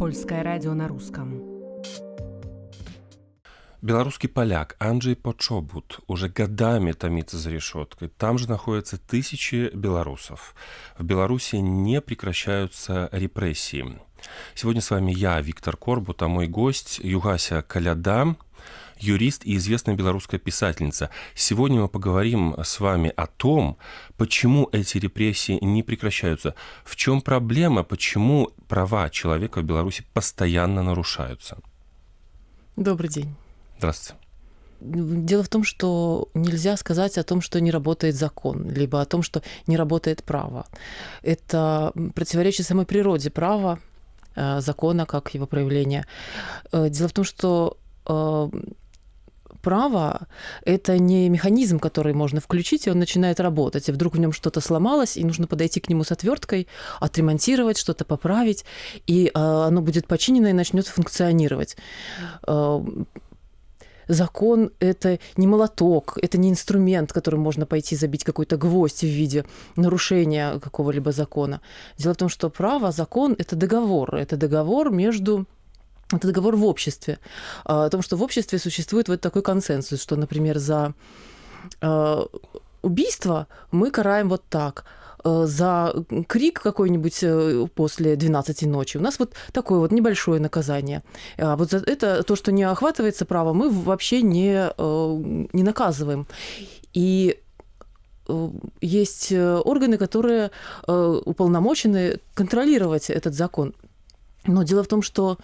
Польское радио на русском. Белорусский поляк Анджей Почобут уже годами томится за решеткой. Там же находятся тысячи белорусов. В Беларуси не прекращаются репрессии. Сегодня с вами я, Виктор Корбут, а мой гость Югася Коляда, юрист и известная белорусская писательница. Сегодня мы поговорим с вами о том, почему эти репрессии не прекращаются, в чем проблема, почему права человека в Беларуси постоянно нарушаются. Добрый день. Здравствуйте. Дело в том, что нельзя сказать о том, что не работает закон, либо о том, что не работает право. Это противоречит самой природе права, закона как его проявления. Дело в том, что право – это не механизм, который можно включить, и он начинает работать, и вдруг в нем что-то сломалось, и нужно подойти к нему с отверткой, отремонтировать, что-то поправить, и оно будет починено и начнет функционировать. Закон – это не молоток, это не инструмент, которым можно пойти забить какой-то гвоздь в виде нарушения какого-либо закона. Дело в том, что право, закон – это договор это договор в обществе. О том, что в обществе существует вот такой консенсус, что, например, за убийство мы караем вот так, за крик какой-нибудь после 12 ночи у нас вот такое вот небольшое наказание. А вот за это, то, что не охватывается право, мы вообще не наказываем. И есть органы, которые уполномочены контролировать этот закон. Но дело в том, что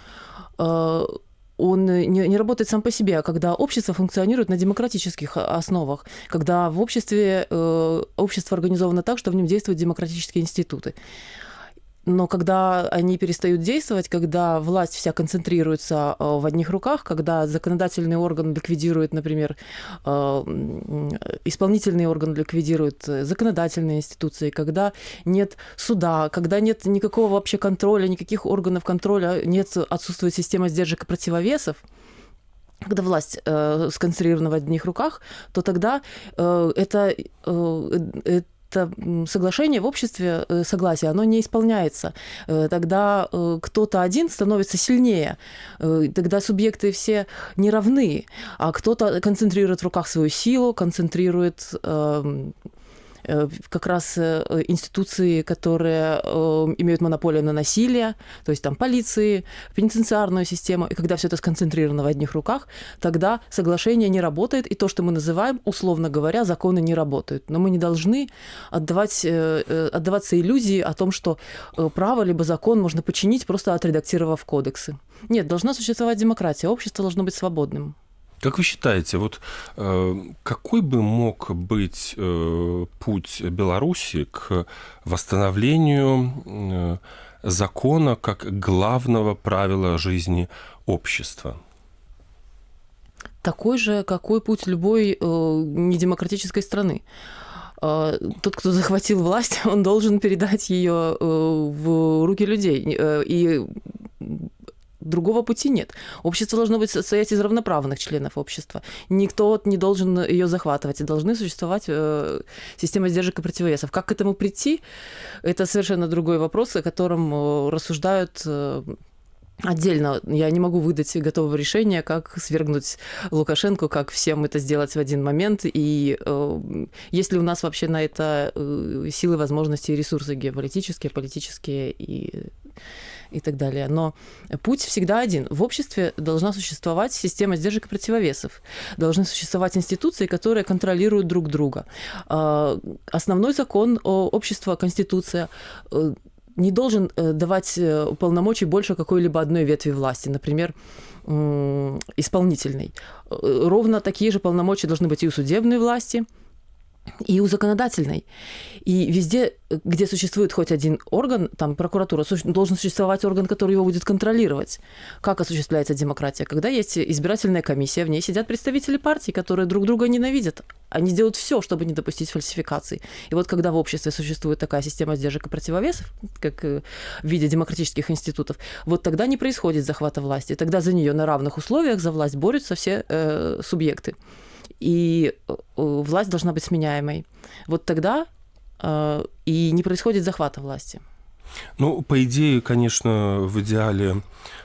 он не работает сам по себе, а когда общество функционирует на демократических основах, когда в обществе общество организовано так, что в нем действуют демократические институты. Но когда они перестают действовать, когда власть вся концентрируется в одних руках, когда законодательный орган ликвидирует, например, исполнительный орган ликвидирует законодательные институции, когда нет суда, когда нет никакого вообще контроля, никаких органов контроля, отсутствует система сдержек и противовесов, когда власть сконцентрирована в одних руках, то тогда это соглашение в обществе, согласие, оно не исполняется. Тогда кто-то один становится сильнее. Тогда субъекты все не равны, а кто-то концентрирует в руках свою силу, концентрирует как раз институции, которые имеют монополию на насилие, то есть там полиции, пенитенциарную систему. И когда все это сконцентрировано в одних руках, тогда соглашение не работает, и то, что мы называем, условно говоря, законы не работают. Но мы не должны отдаваться иллюзии о том, что право либо закон можно починить, просто отредактировав кодексы. Нет, должна существовать демократия, общество должно быть свободным. Как вы считаете, вот какой бы мог быть путь Беларуси к восстановлению закона как главного правила жизни общества? Такой же, какой путь любой недемократической страны. Тот, кто захватил власть, он должен передать ее в руки людей. И другого пути нет. Общество должно быть состоять из равноправных членов общества. Никто не должен ее захватывать. И должны существовать система сдержек и противовесов. Как к этому прийти, это совершенно другой вопрос, о котором рассуждают отдельно. Я не могу выдать готового решения, как свергнуть Лукашенко, как всем это сделать в один момент. И есть ли у нас вообще на это силы, возможности и ресурсы геополитические, политические и так далее. Но путь всегда один. В обществе должна существовать система сдержек и противовесов. Должны существовать институции, которые контролируют друг друга. Основной закон общества, Конституция, не должен давать полномочий больше какой-либо одной ветви власти, например, исполнительной. Ровно такие же полномочия должны быть и у судебной власти, и у законодательной. И везде, где существует хоть один орган, там прокуратура, должен существовать орган, который его будет контролировать. Как осуществляется демократия? Когда есть избирательная комиссия, в ней сидят представители партий, которые друг друга ненавидят. Они делают все, чтобы не допустить фальсификаций. И вот когда в обществе существует такая система сдержек и противовесов, как в виде демократических институтов, вот тогда не происходит захвата власти. Тогда за нее на равных условиях за власть борются все субъекты. И власть должна быть сменяемой. Вот тогда и не происходит захвата власти. Ну, по идее, конечно, в идеале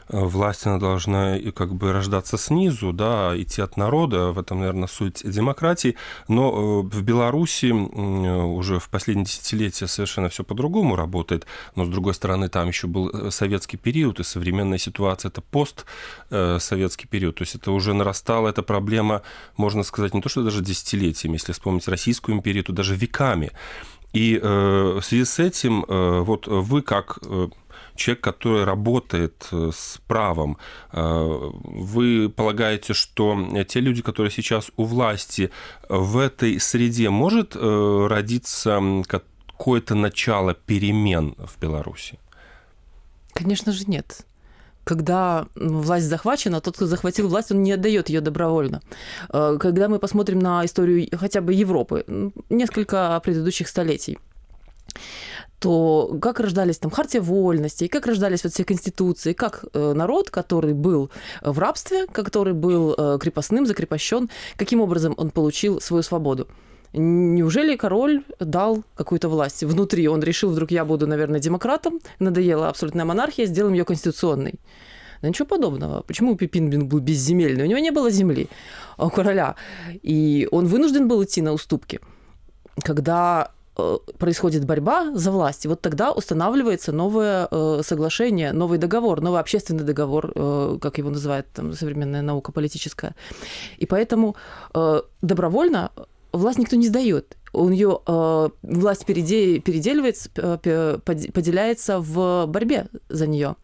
власть, она должна и как бы рождаться снизу, да, идти от народа. В этом, наверное, суть демократии. Но в Беларуси уже в последние десятилетия совершенно все по-другому работает. Но, с другой стороны, там еще был советский период, и современная ситуация – это постсоветский период. То есть это уже нарастала эта проблема, можно сказать, не то что даже десятилетиями, если вспомнить Российскую империю, то даже веками. И в связи с этим вот вы как человек, который работает с правом, вы полагаете, что те люди, которые сейчас у власти, в этой среде может родиться какое-то начало перемен в Беларуси? Конечно же, нет. Когда власть захвачена, тот, кто захватил власть, он не отдает ее добровольно. Когда мы посмотрим на историю хотя бы Европы, несколько предыдущих столетий, то как рождались там хартия вольностей, как рождались вот все конституции, как народ, который был в рабстве, который был крепостным, закрепощен, каким образом он получил свою свободу. Неужели король дал какую-то власть? Внутри он решил, вдруг я буду, наверное, демократом, надоела абсолютная монархия, сделаем ее конституционной. Да ничего подобного. Почему Пипин был безземельный? У него не было земли, у короля. И он вынужден был идти на уступки. Когда происходит борьба за власть, и вот тогда устанавливается новое соглашение, новый договор, новый общественный договор, как его называет там современная наука политическая. И поэтому добровольно власть никто не сдает. У нее власть переделивается, поделяется в борьбе за нее.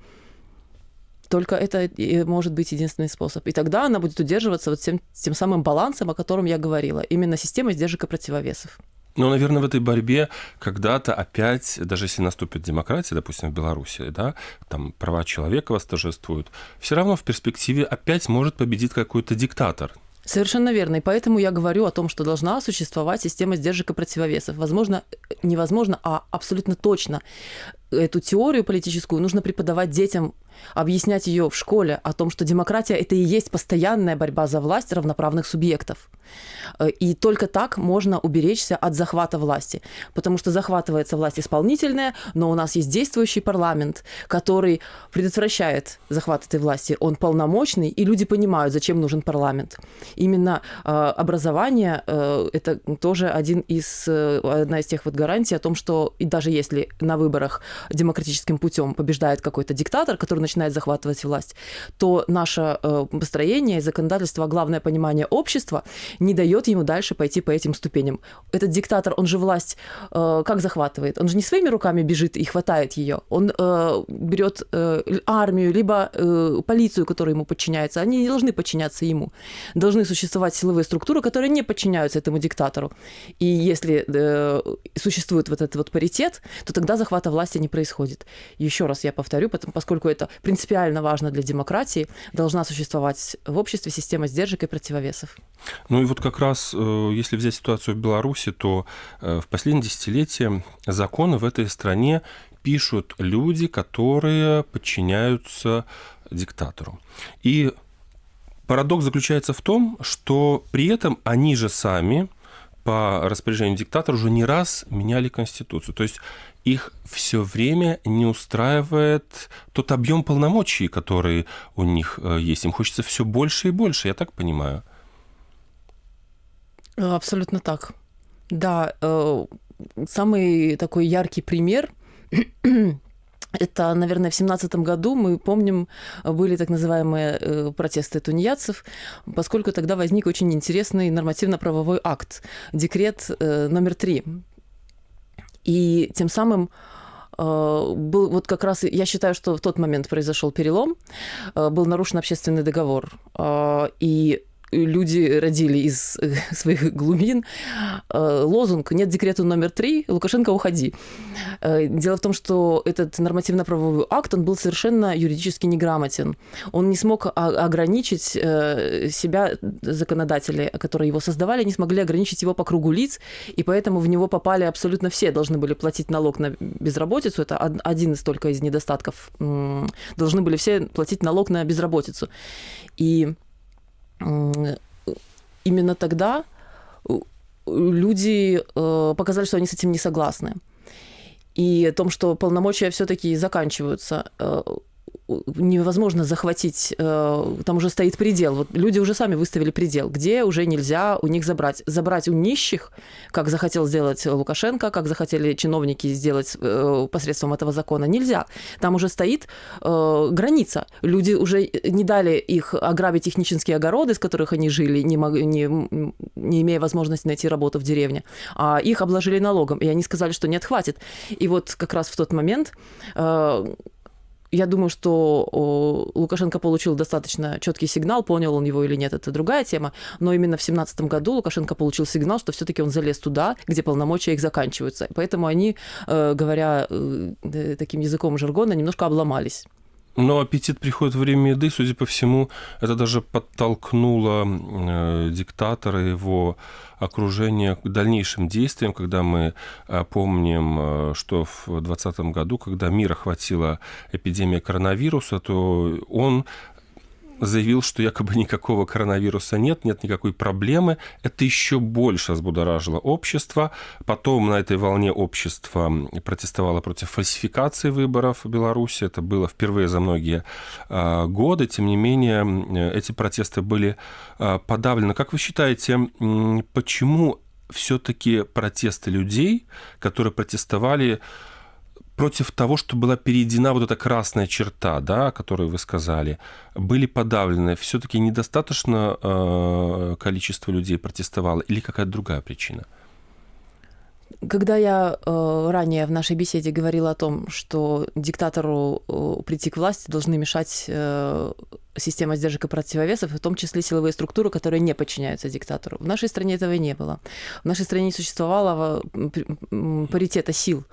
Только это может быть единственный способ. И тогда она будет удерживаться вот тем самым балансом, о котором я говорила. Именно система сдержек и противовесов. Ну, наверное, в этой борьбе когда-то опять, даже если наступит демократия, допустим, в Беларуси, да, там права человека восторжествуют, все равно в перспективе опять может победить какой-то диктатор. Совершенно верно. И поэтому я говорю о том, что должна существовать система сдержек и противовесов. Возможно, невозможно, а абсолютно точно. Эту теорию политическую нужно преподавать детям, объяснять ее в школе, о том, что демократия – это и есть постоянная борьба за власть равноправных субъектов. И только так можно уберечься от захвата власти. Потому что захватывается власть исполнительная, но у нас есть действующий парламент, который предотвращает захват этой власти. Он полномочный, и люди понимают, зачем нужен парламент. Именно образование – это тоже одна из тех вот гарантий о том, что и даже если на выборах демократическим путем побеждает какой-то диктатор, который начинает захватывать власть, то наше построение и законодательство, а главное понимание общества не дает ему дальше пойти по этим ступеням. Этот диктатор, он же власть как захватывает? Он же не своими руками бежит и хватает ее. Он берет армию, либо полицию, которая ему подчиняется. Они не должны подчиняться ему. Должны существовать силовые структуры, которые не подчиняются этому диктатору. И если существует вот этот вот паритет, то тогда захвата власти не происходит. Еще раз я повторю, поскольку это принципиально важно для демократии, должна существовать в обществе система сдержек и противовесов. Ну и вот как раз, если взять ситуацию в Беларуси, то в последние десятилетия законы в этой стране пишут люди, которые подчиняются диктатору. И парадокс заключается в том, что при этом они же сами по распоряжению диктатора уже не раз меняли Конституцию. То есть их все время не устраивает тот объем полномочий, который у них есть. Им хочется все больше и больше, я так понимаю. Абсолютно так. Да, самый такой яркий пример это, наверное, в 2017 году, мы помним, были так называемые протесты тунеядцев, поскольку тогда возник очень интересный нормативно-правовой акт, декрет номер 3. И тем самым был вот как раз, я считаю, что в тот момент произошел перелом, был нарушен общественный договор, и люди родили из своих глубин лозунг «Нет декрету номер 3, Лукашенко, уходи». Дело в том, что этот нормативно-правовой акт, он был совершенно юридически неграмотен. Он не смог ограничить себя, законодатели, которые его создавали, не смогли ограничить его по кругу лиц, и поэтому в него попали абсолютно все, должны были платить налог на безработицу, это один из только из недостатков, должны были все платить налог на безработицу. И именно тогда люди показали, что они с этим не согласны. и о том, что полномочия все-таки заканчиваются. Невозможно захватить, там уже стоит предел. Вот люди уже сами выставили предел, где уже нельзя у них забрать. Забрать у нищих, как захотел сделать Лукашенко, как захотели чиновники сделать посредством этого закона, нельзя. Там уже стоит граница. Люди уже не дали их ограбить их нищенские огороды, с которых они жили, не имея возможности найти работу в деревне, а их обложили налогом. И они сказали, что нет, хватит. И вот как раз в тот момент... Я думаю, что Лукашенко получил достаточно четкий сигнал, понял он его или нет, это другая тема, но именно в 2017 году Лукашенко получил сигнал, что все-таки он залез туда, где полномочия их заканчиваются. Поэтому они, говоря таким языком жаргона, немножко обломались. Но аппетит приходит во время еды, судя по всему, это даже подтолкнуло диктатора, его окружение к дальнейшим действиям, когда мы помним, что в 2020 году, когда мир охватила эпидемия коронавируса, то он заявил, что якобы никакого коронавируса нет никакой проблемы. Это еще больше взбудоражило общество. Потом на этой волне общество протестовало против фальсификации выборов в Беларуси. Это было впервые за многие годы. Тем не менее, эти протесты были подавлены. Как вы считаете, почему все-таки протесты людей, которые протестовали против того, что была перейдена вот эта красная черта, да, о которой вы сказали, были подавлены, все-таки недостаточно количество людей протестовало или какая-то другая причина? Когда я ранее в нашей беседе говорила о том, что диктатору прийти к власти должны мешать система сдержек и противовесов, в том числе силовые структуры, которые не подчиняются диктатору. В нашей стране этого не было. В нашей стране не существовало паритета сил,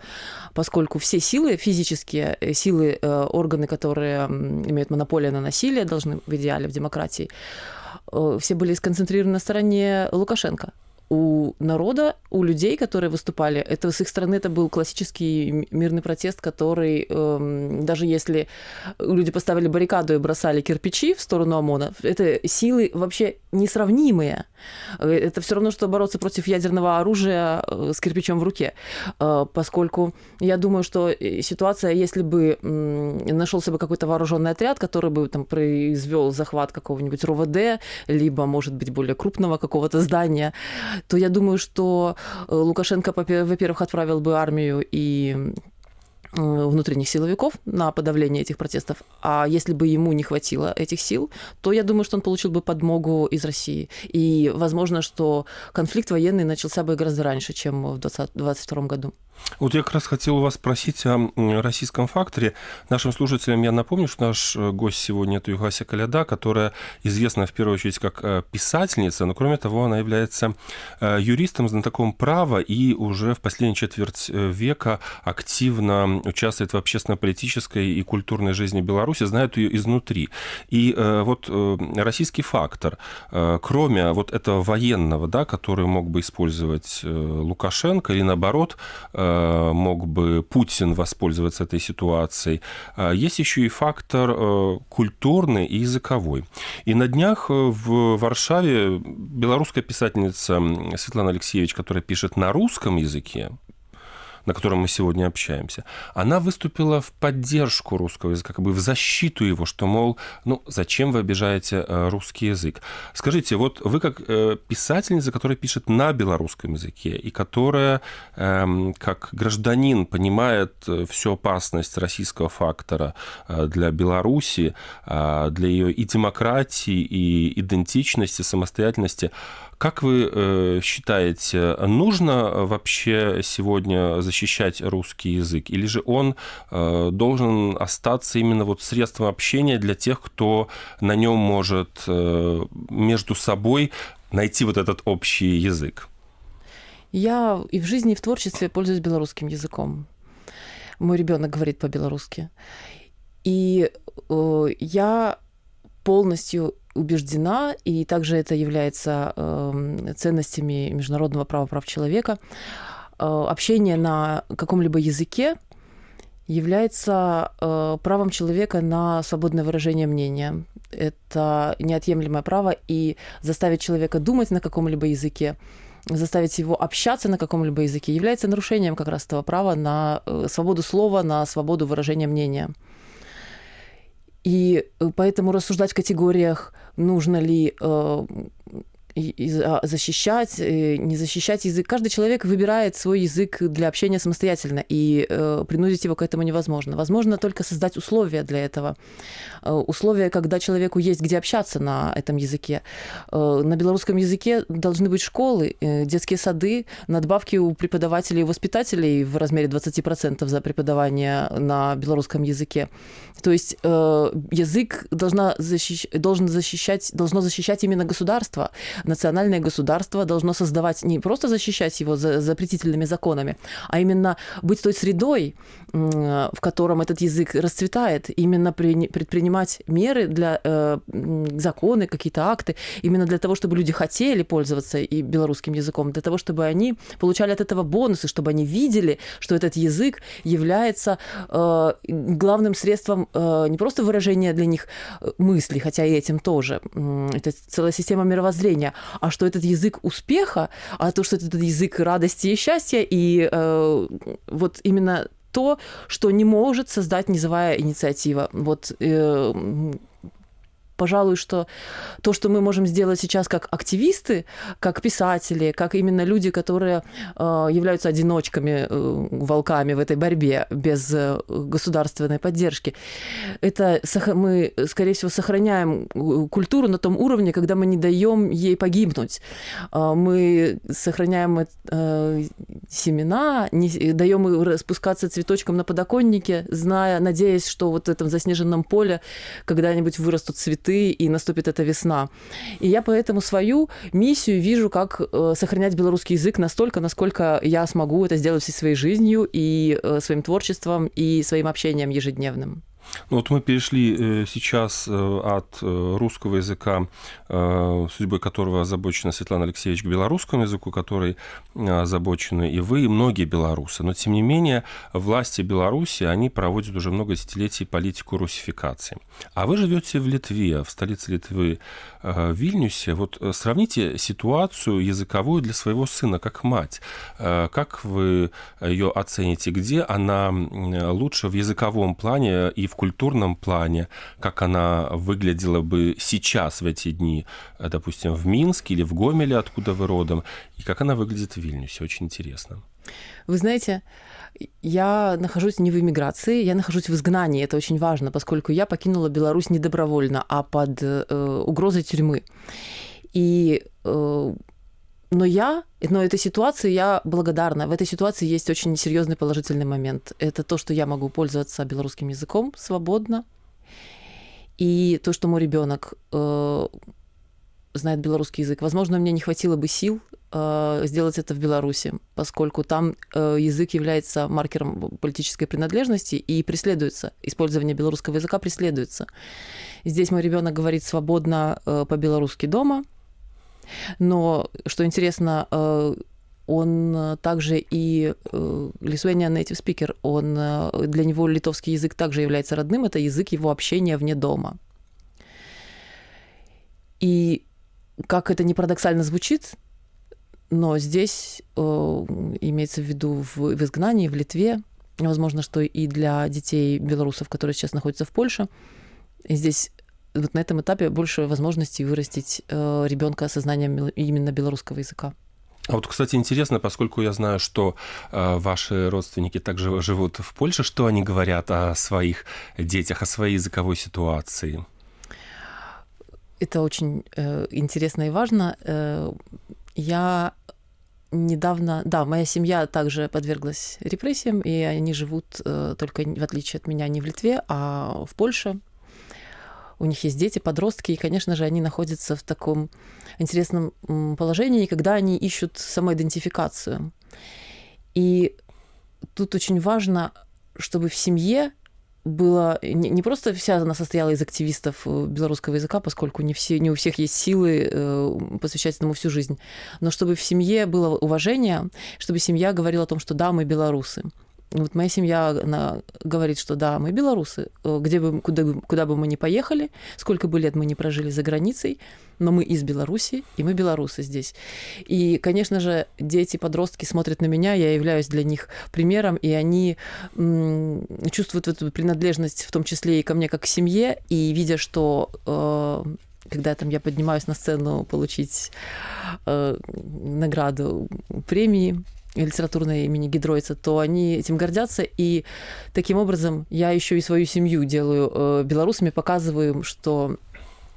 поскольку все силы, физические силы, органы, которые имеют монополию на насилие, должны в идеале в демократии, все были сконцентрированы на стороне Лукашенко. У народа, у людей, которые выступали, это с их стороны это был классический мирный протест, который, даже если люди поставили баррикаду и бросали кирпичи в сторону ОМОНа, это силы вообще несравнимые. Это все равно, что бороться против ядерного оружия с кирпичом в руке. Поскольку я думаю, что ситуация, если бы нашелся бы какой-то вооруженный отряд, который бы там произвел захват какого-нибудь РОВД, либо, может быть, более крупного какого-то здания, то я думаю, что Лукашенко, во-первых, отправил бы армию и внутренних силовиков на подавление этих протестов, а если бы ему не хватило этих сил, то я думаю, что он получил бы подмогу из России. И возможно, что конфликт военный начался бы гораздо раньше, чем в 2022 году. Вот я как раз хотел у вас спросить о российском факторе. Нашим слушателям я напомню, что наш гость сегодня – это Югася Коляда, которая известна в первую очередь как писательница, но кроме того она является юристом, знатоком права и уже в последнюю четверть века активно участвует в общественно-политической и культурной жизни Беларуси, знает ее изнутри. И вот российский фактор, кроме вот этого военного, да, который мог бы использовать Лукашенко или наоборот, мог бы Путин воспользоваться этой ситуацией. Есть еще и фактор культурный и языковой. И на днях в Варшаве белорусская писательница Светлана Алексеевич, которая пишет на русском языке, на котором мы сегодня общаемся, она выступила в поддержку русского языка, как бы в защиту его, что, мол, ну, зачем вы обижаете русский язык? Скажите, вот вы как писательница, которая пишет на белорусском языке и которая, как гражданин, понимает всю опасность российского фактора для Беларуси, для ее и демократии, и идентичности, самостоятельности, как вы считаете, нужно вообще сегодня защищать русский язык? Или же он должен остаться именно вот средством общения для тех, кто на нем может между собой найти вот этот общий язык? Я и в жизни, и в творчестве пользуюсь белорусским языком. Мой ребенок говорит по-белорусски. И я полностью убеждена, и также это является ценностями международного права прав человека. Общение на каком-либо языке является правом человека на свободное выражение мнения. Это неотъемлемое право, и заставить человека думать на каком-либо языке заставить его общаться на каком-либо языке, является нарушением как раз этого права на свободу слова, на свободу выражения мнения. И поэтому рассуждать в категориях, нужно ли защищать, не защищать язык. Каждый человек выбирает свой язык для общения самостоятельно, и принудить его к этому невозможно. Возможно только создать условия для этого. Условия, когда человеку есть где общаться на этом языке. На белорусском языке должны быть школы, детские сады, надбавки у преподавателей и воспитателей в размере 20% за преподавание на белорусском языке. То есть язык должно защищать именно государство. Национальное государство должно создавать, не просто защищать его запретительными законами, а именно быть той средой, в котором этот язык расцветает, именно предпринимать меры для законы, какие-то акты, именно для того, чтобы люди хотели пользоваться и белорусским языком, для того, чтобы они получали от этого бонусы, чтобы они видели, что этот язык является главным средством не просто выражения для них мыслей, хотя и этим тоже. Это целая система мировоззрения, а что этот язык успеха, а то, что этот язык радости и счастья, и вот именно то, что не может создать низовая инициатива. Вот, пожалуй, что то, что мы можем сделать сейчас как активисты, как писатели, как именно люди, которые являются одиночками, волками в этой борьбе без государственной поддержки, это мы, скорее всего, сохраняем культуру на том уровне, когда мы не даем ей погибнуть. Мы сохраняем семена, даем им распускаться цветочком на подоконнике, надеясь, что вот в этом заснеженном поле когда-нибудь вырастут цветы, и наступит эта весна. И я поэтому свою миссию вижу, как сохранять белорусский язык настолько, насколько я смогу это сделать всей своей жизнью и своим творчеством, и своим общением ежедневным. Ну, вот мы перешли сейчас от русского языка, судьбой которого озабочена Светлана Алексеевич, к белорусскому языку, который озабочены и вы, и многие белорусы. Но, тем не менее, власти Беларуси, они проводят уже много десятилетий политику русификации. А вы живете в Литве, в столице Литвы, Вильнюсе. Вот сравните ситуацию языковую для своего сына, как мать. Как вы ее оцените? Где она лучше в языковом плане и в культурном плане, как она выглядела бы сейчас в эти дни, допустим, в Минске или в Гомеле, откуда вы родом, и как она выглядит в Вильнюсе? Очень интересно. Вы знаете, я нахожусь не в эмиграции, я нахожусь в изгнании. Это очень важно, поскольку я покинула Беларусь не добровольно, а под угрозой тюрьмы. Но этой ситуации я благодарна. В этой ситуации есть очень серьезный положительный момент. Это то, что я могу пользоваться белорусским языком свободно, и то, что мой ребенок знает белорусский язык. Возможно, мне не хватило бы сил сделать это в Беларуси, поскольку там язык является маркером политической принадлежности и преследуется. Использование белорусского языка преследуется. Здесь мой ребенок говорит свободно по-белорусски дома, но, что интересно, он также и Lithuanian native speaker, для него литовский язык также является родным, это язык его общения вне дома. И как это не парадоксально звучит, но здесь имеется в виду в изгнании, в Литве, возможно, что и для детей белорусов, которые сейчас находятся в Польше, здесь вот на этом этапе больше возможностей вырастить ребенка со знанием именно белорусского языка. А вот, кстати, интересно, поскольку я знаю, что ваши родственники также живут в Польше, что они говорят о своих детях, о своей языковой ситуации? Это очень интересно и важно. Я недавно... Да, моя семья также подверглась репрессиям, и они живут только, в отличие от меня, не в Литве, а в Польше. У них есть дети, подростки, и, конечно же, они находятся в таком интересном положении, когда они ищут самоидентификацию. И тут очень важно, чтобы в семье было... Не просто вся она состояла из активистов белорусского языка, поскольку не у всех есть силы посвящать этому всю жизнь, но чтобы в семье было уважение, чтобы семья говорила о том, что да, мы белорусы. Вот моя семья, она говорит, что да, мы белорусы, куда бы мы ни поехали, сколько бы лет мы ни прожили за границей, но мы из Беларуси, и мы белорусы здесь. И, конечно же, дети, подростки смотрят на меня, я являюсь для них примером, и они чувствуют эту принадлежность, в том числе и ко мне как к семье, и видя, что когда там я поднимаюсь на сцену получить награду премии литературной имени Гидройца, то они этим гордятся, и таким образом я еще и свою семью делаю белорусами, показываю им, что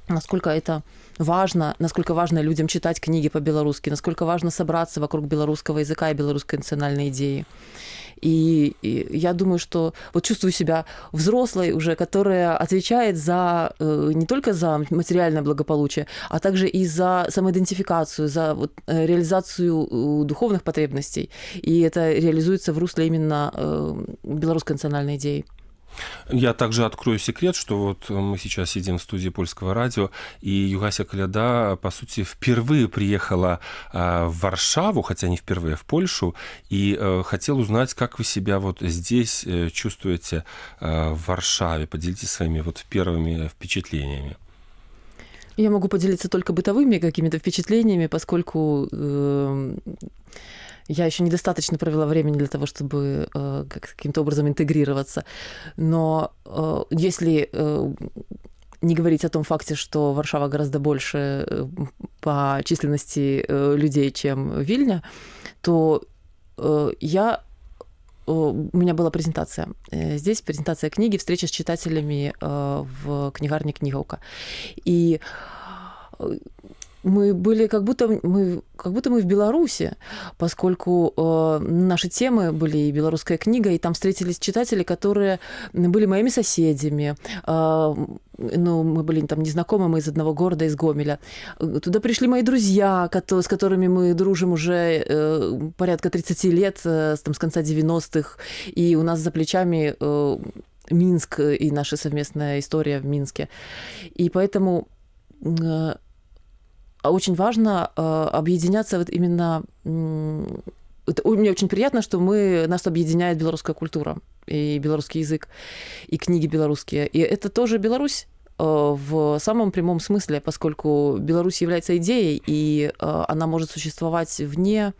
насколько это важно, насколько важно людям читать книги по-белорусски, насколько важно собраться вокруг белорусского языка и белорусской национальной идеи. И я думаю, что вот чувствую себя взрослой уже, которая отвечает за не только за материальное благополучие, а также и за самоидентификацию, за вот реализацию духовных потребностей. И это реализуется в русле именно белорусской национальной идеи. Я также открою секрет, что вот мы сейчас сидим в студии Польского радио, и Югася Коляда, по сути, впервые приехала в Варшаву, хотя не впервые, в Польшу, и хотел узнать, как вы себя вот здесь чувствуете в Варшаве. Поделитесь своими вот первыми впечатлениями. Я могу поделиться только бытовыми какими-то впечатлениями, поскольку я еще недостаточно провела времени для того, чтобы каким-то образом интегрироваться. Но если не говорить о том факте, что Варшава гораздо больше по численности людей, чем Вильня, то у меня была презентация. Здесь презентация книги, встреча с читателями в книгарне «Книговка». И мы были как будто мы в Беларуси, поскольку наши темы были и белорусская книга, и там встретились читатели, которые были моими соседями. Мы были там незнакомы, мы из одного города, из Гомеля. Туда пришли мои друзья, с которыми мы дружим уже порядка 30 лет, с конца 90-х, и у нас за плечами Минск и наша совместная история в Минске. И поэтому очень важно объединяться вот именно... Мне очень приятно, что нас объединяет белорусская культура и белорусский язык, и книги белорусские. И это тоже Беларусь в самом прямом смысле, поскольку Беларусь является идеей, и она может существовать вне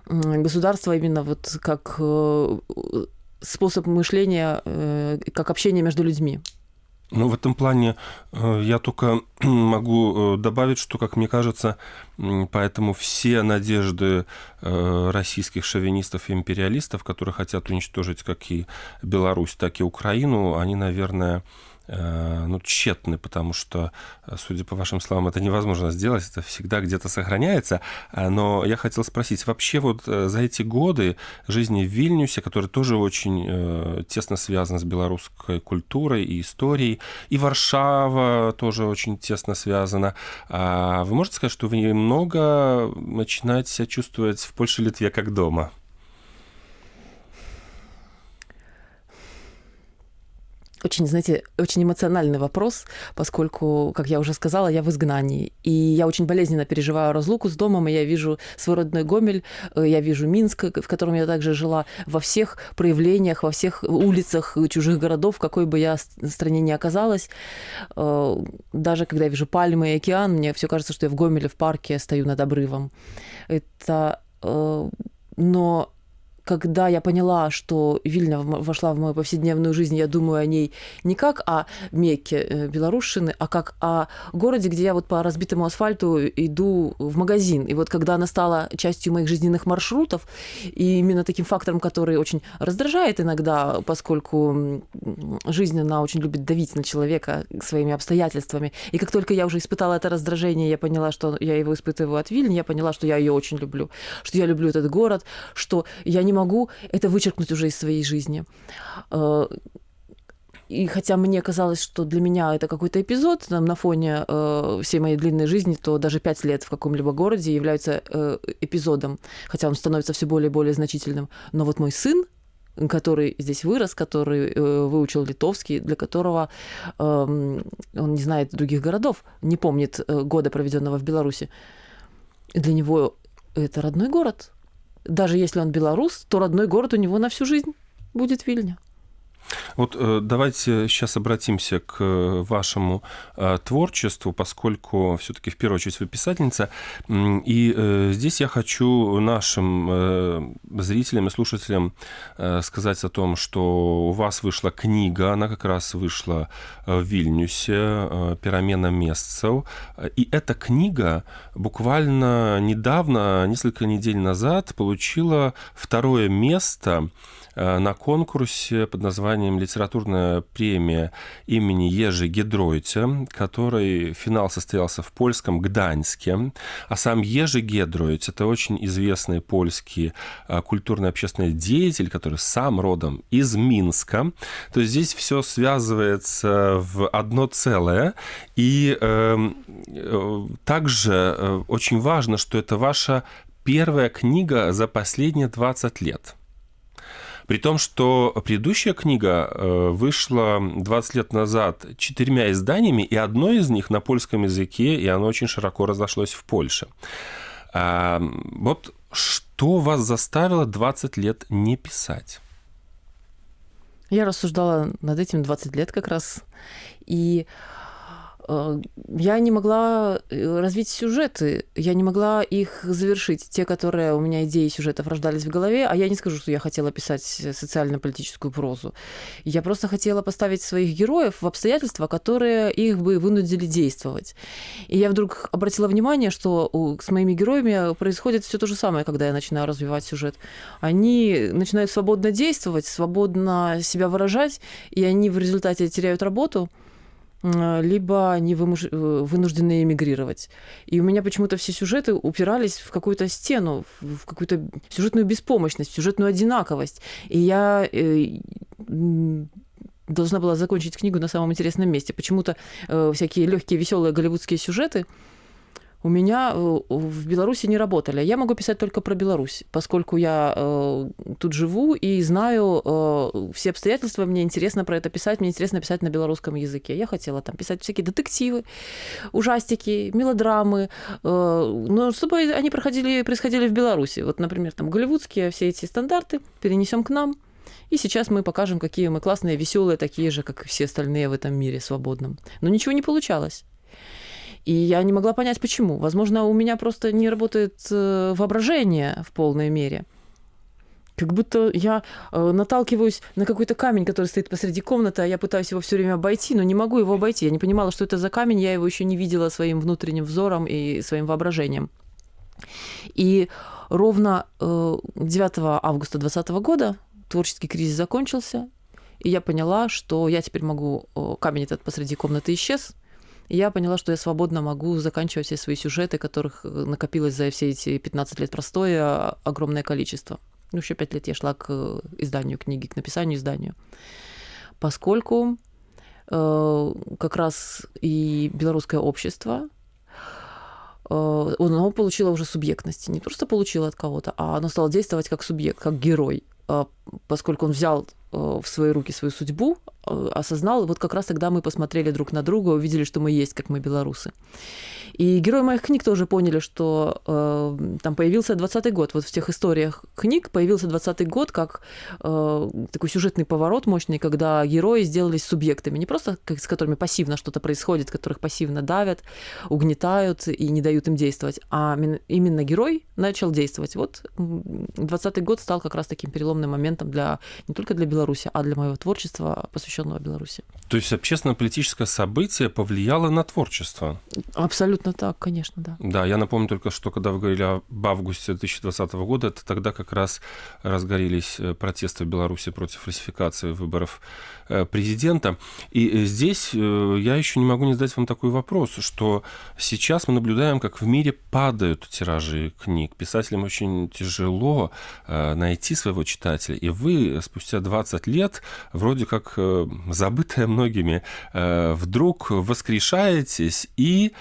государства именно вот как способ мышления, как общение между людьми. Ну, в этом плане я только могу добавить, что, как мне кажется, поэтому все надежды российских шовинистов и империалистов, которые хотят уничтожить как и Беларусь, так и Украину, они, наверное, тщетны, потому что, судя по вашим словам, это невозможно сделать, это всегда где-то сохраняется. Но я хотел спросить, вообще вот за эти годы жизни в Вильнюсе, который тоже очень тесно связан с белорусской культурой и историей, и Варшава тоже очень тесно связана, вы можете сказать, что вы немного начинаете себя чувствовать в Польше и Литве как дома? Очень, знаете, очень эмоциональный вопрос, поскольку, как я уже сказала, я в изгнании. И я очень болезненно переживаю разлуку с домом, и я вижу свой родной Гомель, я вижу Минск, в котором я также жила, во всех проявлениях, во всех улицах чужих городов, в какой бы я стране ни оказалась. Даже когда я вижу пальмы и океан, мне все кажется, что я в Гомеле в парке стою над обрывом. Но когда я поняла, что Вильня вошла в мою повседневную жизнь, я думаю о ней не как о Мекке Белорусшины, а как о городе, где я вот по разбитому асфальту иду в магазин. И вот когда она стала частью моих жизненных маршрутов, и именно таким фактором, который очень раздражает иногда, поскольку жизнь, она очень любит давить на человека своими обстоятельствами. И как только я уже испытала это раздражение, я поняла, что я его испытываю от Вильни, я поняла, что я ее очень люблю, что я люблю этот город, что я не могу это вычеркнуть уже из своей жизни. И хотя мне казалось, что для меня это какой-то эпизод на фоне всей моей длинной жизни, то даже 5 лет в каком-либо городе являются эпизодом, хотя он становится все более и более значительным. Но вот мой сын, который здесь вырос, который выучил литовский, для которого он не знает других городов, не помнит года, проведенного в Беларуси, для него это родной город. даже если он белорус, то родной город у него на всю жизнь будет Вильня. Вот давайте сейчас обратимся к вашему творчеству, поскольку все-таки в первую очередь вы писательница. И здесь я хочу нашим зрителям и слушателям сказать о том, что у вас вышла книга, она как раз вышла в Вильнюсе, «Перамена месцаў». И эта книга буквально недавно, несколько недель назад, получила 2-е место на конкурсе под названием «Литературная премия имени Ежи Гедройця», который финал состоялся в польском Гданьске. А сам Ежи Гедройц – это очень известный польский культурный общественный деятель, который сам родом из Минска. То есть здесь все связывается в одно целое. И также очень важно, что это ваша первая книга за последние 20 лет. При том, что предыдущая книга вышла 20 лет назад 4 изданиями, и одно из них на польском языке, и оно очень широко разошлось в Польше. Вот что вас заставило 20 лет не писать? Я рассуждала над этим 20 лет как раз, и я не могла развить сюжеты, я не могла их завершить, те, которые у меня идеи сюжетов рождались в голове, а я не скажу, что я хотела писать социально-политическую прозу. Я просто хотела поставить своих героев в обстоятельства, которые их бы вынудили действовать. И я вдруг обратила внимание, что с моими героями происходит все то же самое, когда я начинаю развивать сюжет. Они начинают свободно действовать, свободно себя выражать, и они в результате теряют работу, либо они вынуждены эмигрировать. И у меня почему-то все сюжеты упирались в какую-то стену, в какую-то сюжетную беспомощность, в сюжетную одинаковость. И я должна была закончить книгу на самом интересном месте. Почему-то всякие легкие, веселые голливудские сюжеты у меня в Беларуси не работали. Я могу писать только про Беларусь, поскольку я тут живу и знаю все обстоятельства, мне интересно про это писать, мне интересно писать на белорусском языке. Я хотела там писать всякие детективы, ужастики, мелодрамы, но чтобы они происходили в Беларуси. Вот, например, там голливудские все эти стандарты перенесем к нам, и сейчас мы покажем, какие мы классные, веселые, такие же, как и все остальные в этом мире свободном. Но ничего не получалось. И я не могла понять, почему. Возможно, у меня просто не работает воображение в полной мере. Как будто я наталкиваюсь на какой-то камень, который стоит посреди комнаты, а я пытаюсь его все время обойти, но не могу его обойти. Я не понимала, что это за камень, я его еще не видела своим внутренним взором и своим воображением. И ровно 9 августа 2020 года творческий кризис закончился, и я поняла, что я теперь могу... Камень этот посреди комнаты исчез, и я поняла, что я свободно могу заканчивать все свои сюжеты, которых накопилось за все эти 15 лет простоя огромное количество. Ну, еще 5 лет я шла к изданию книги, к написанию изданию. Поскольку как раз и белорусское общество, оно получило уже субъектность. Не просто получило от кого-то, а оно стало действовать как субъект, как герой, поскольку он взял в свои руки свою судьбу, осознал, и вот как раз тогда мы посмотрели друг на друга, увидели, что мы есть, как мы белорусы. И герои моих книг тоже поняли, что там появился 20-й год. Вот в тех историях книг появился 20-й год как такой сюжетный поворот мощный, когда герои сделались субъектами, не просто с которыми пассивно что-то происходит, которых пассивно давят, угнетают и не дают им действовать, а именно герой начал действовать. Вот 20-й год стал как раз таким переломным моментом не только для Беларуси, а для моего творчества, посвященного Беларуси. То есть общественно-политическое событие повлияло на творчество? Абсолютно так, конечно, да. Да, я напомню только, что когда вы говорили об августе 2020 года, это тогда как раз разгорелись протесты в Беларуси против фальсификации выборов президента. И здесь я еще не могу не задать вам такой вопрос, что сейчас мы наблюдаем, как в мире падают тиражи книг. Писателям очень тяжело найти своего читателя. И вы спустя 20 лет, вроде как забытые многими, вдруг воскрешаетесь и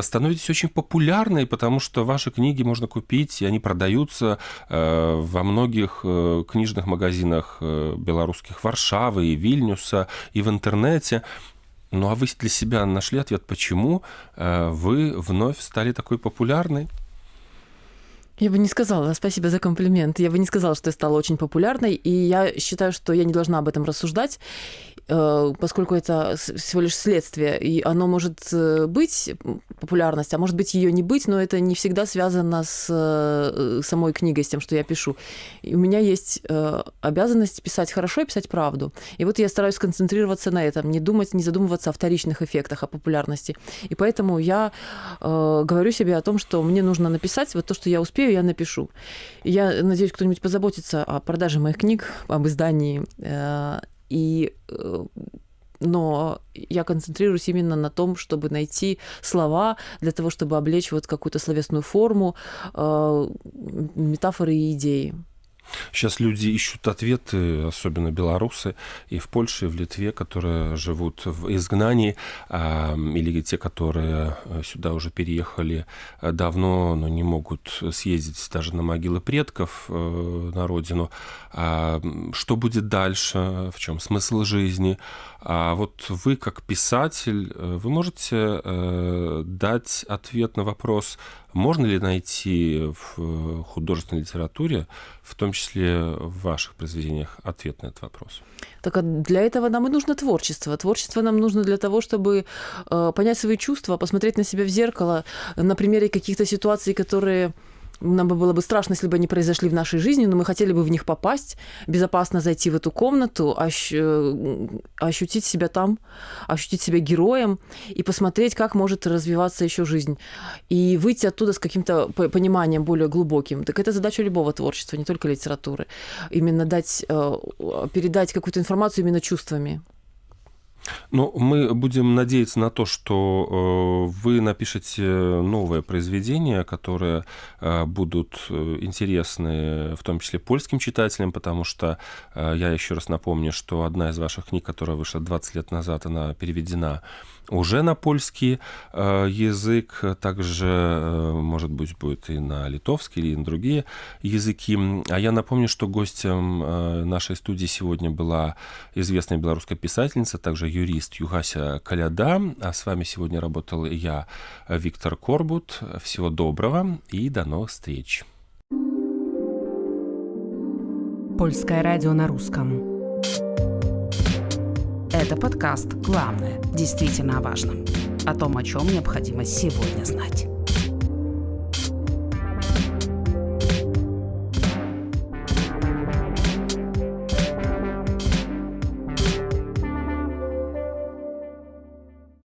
становитесь очень популярной, потому что ваши книги можно купить, и они продаются во многих книжных магазинах белорусских Варшавы и Вильнюса, и в интернете. Ну а вы для себя нашли ответ, почему вы вновь стали такой популярной? Я бы не сказала, спасибо за комплимент, я бы не сказала, что я стала очень популярной, и я считаю, что я не должна об этом рассуждать, поскольку это всего лишь следствие, и оно может быть, популярность, а может быть ее не быть, но это не всегда связано с самой книгой, с тем, что я пишу. И у меня есть обязанность писать хорошо и писать правду. И вот я стараюсь сконцентрироваться на этом, не думать, не задумываться о вторичных эффектах, о популярности. И поэтому я говорю себе о том, что мне нужно написать вот то, что я успею, я напишу. И я надеюсь, кто-нибудь позаботится о продаже моих книг, об издании. Но я концентрируюсь именно на том, чтобы найти слова для того, чтобы облечь вот какую-то словесную форму, метафоры и идеи. Сейчас люди ищут ответы, особенно белорусы, и в Польше, и в Литве, которые живут в изгнании, или те, которые сюда уже переехали давно, но не могут съездить даже на могилы предков на родину. Что будет дальше? В чем смысл жизни? А вот вы, как писатель, вы можете дать ответ на вопрос, можно ли найти в художественной литературе, в том числе в ваших произведениях, ответ на этот вопрос? Так для этого нам и нужно творчество. Творчество нам нужно для того, чтобы понять свои чувства, посмотреть на себя в зеркало, на примере каких-то ситуаций, которые... Нам было бы страшно, если бы они произошли в нашей жизни, но мы хотели бы в них попасть, безопасно зайти в эту комнату, ощутить себя там, ощутить себя героем и посмотреть, как может развиваться еще жизнь. И выйти оттуда с каким-то пониманием более глубоким. Так это задача любого творчества, не только литературы. Именно передать какую-то информацию именно чувствами. Ну, мы будем надеяться на то, что вы напишете новое произведение, которые будут интересны, в том числе польским читателям, потому что я еще раз напомню, что одна из ваших книг, которая вышла 20 лет назад, она переведена уже на польский язык, также, может быть, будет и на литовский, или на другие языки. А я напомню, что гостем нашей студии сегодня была известная белорусская писательница, также юрист Югася Коляда. А с вами сегодня работал я, Виктор Корбут. Всего доброго и до новых встреч. Польское радио на русском. Это подкаст «Главное. Действительно о важном». О том, о чем необходимо сегодня знать.